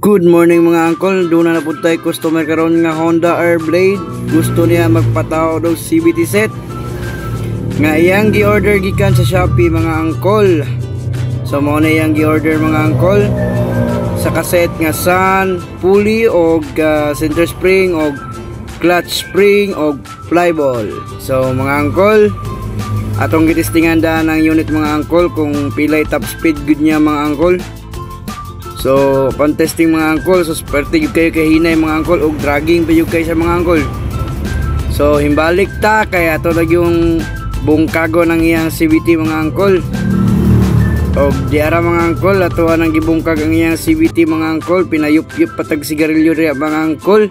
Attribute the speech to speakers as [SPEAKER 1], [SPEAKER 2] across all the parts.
[SPEAKER 1] Good morning mga uncle. Doon na po tayo customer karon nga Honda Airblade. Gusto niya magpatao daw CVT set nga iyang gi-order gikan sa Shopee mga uncle. So mo na iyang gi-order mga uncle sa kaset nga sun, pulley og center spring og clutch spring og flyball. So mga uncle, atong gitistingan da ng unit mga uncle kung pilay top speed good niya mga uncle. So contesting mga uncle, so swerte gyud kayo kay hinay mga uncle og dragging pa gyud kayo sa mga uncle. So himbalik ta kay ato na yung bungkago ng iyang CVT mga uncle. Og diara mga uncle, ato nang gibungkag ang iyang CVT mga uncle, pinayup-yup patag sigarilyo ri mga uncle.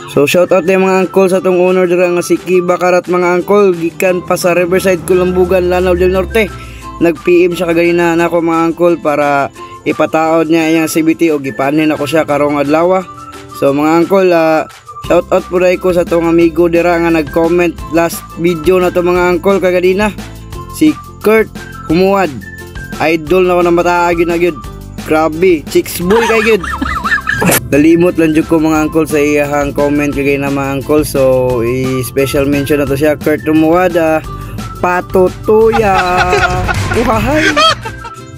[SPEAKER 1] So shout out din mga uncle sa tong owner dira nga si Kiba Karat mga uncle, gikan pa sa Riverside, Kulambugan, Lanao del Norte. Nag-PM siya kaganina nako mga uncle para ipataod niya iyang CVT o gipanin ako siya karong adlaw. So mga uncle, shout out po dai ko sa tong amigo dira nga nag-comment last video na to mga uncle kaganina. Si Kurt Humuad. Idol na ko na mataag yun na gyud. Grabe, chicks boy kay gyud. Dalimot lang jud ko mga uncle sa iyang comment kagay na mga uncle. So i-special mention na to siya, Kurt Humuad. Patutuya. Uhahay.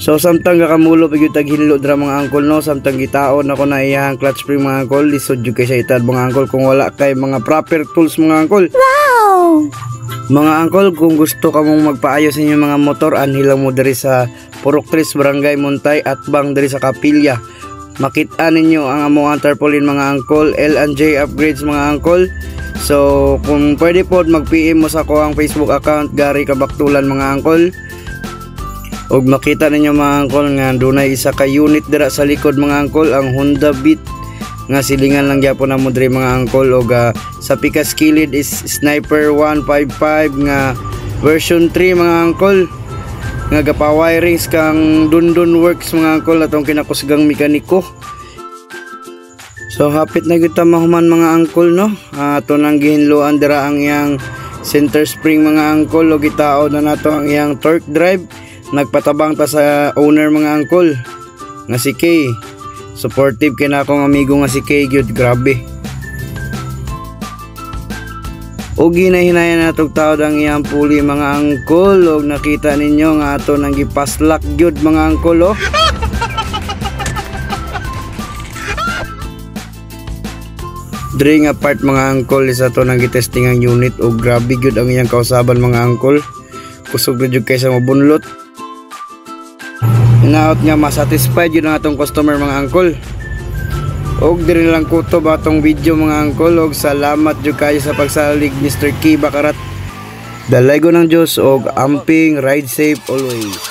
[SPEAKER 1] So samtang gakamulo pag taghinlo dra mga uncle no, samtang gitaon ako na iyang clutch spring mga uncle, lisod jud kay sa itad mga uncle kung wala kay mga proper tools mga uncle. Wow. Mga uncle, kung gusto ka mong magpaayos sa inyong mga motor, anhilang mo diri sa Purok 3 Barangay Montay at bang diri sa Kapilya. Makita ninyo ang among tarpaulin mga uncle, L&J Upgrades mga uncle. So kung pwede po mag-PM mo sa ko ang Facebook account Gary Kabaktulan mga uncle. Og makita ninyo mga uncle nga dunay isa ka unit dira sa likod mga uncle, ang Honda Beat nga silingan lang gyapon na mo diri mga uncle. Og sa pikas kilid is Sniper 155 nga version 3 mga uncle, nga gapa-wirings kang Dundun Works mga uncle atong kinakusgang mekaniko. So hapit na gyud ta mahuman mga uncle no. Ato nang gihinluan dira ang iyang center spring mga uncle, og gitaod na nato ang iyang torque drive. Nagpatabang ta sa owner mga uncle nga si Kay. Supportive kay na akong amigo nga si Kay gyud, grabe. Og ginahinayan natong taod ang iyang pulley mga uncle, og nakita ninyo nga ato nang gipaslak gyud mga uncle oh. Diri nga part mga uncle is ato nang gitesting ang unit, og grabe gyud ang iyang kausaban mga uncle. Kusog na jud kay sa mabunlot. Inaot nga masatisfied yun ang atong customer mga uncle. Og diri lang kutob atong video mga uncle, og salamat jud kayo sa pagsalig Mr. Kiba Karat. Dalaygo ng Dios og amping, ride safe always.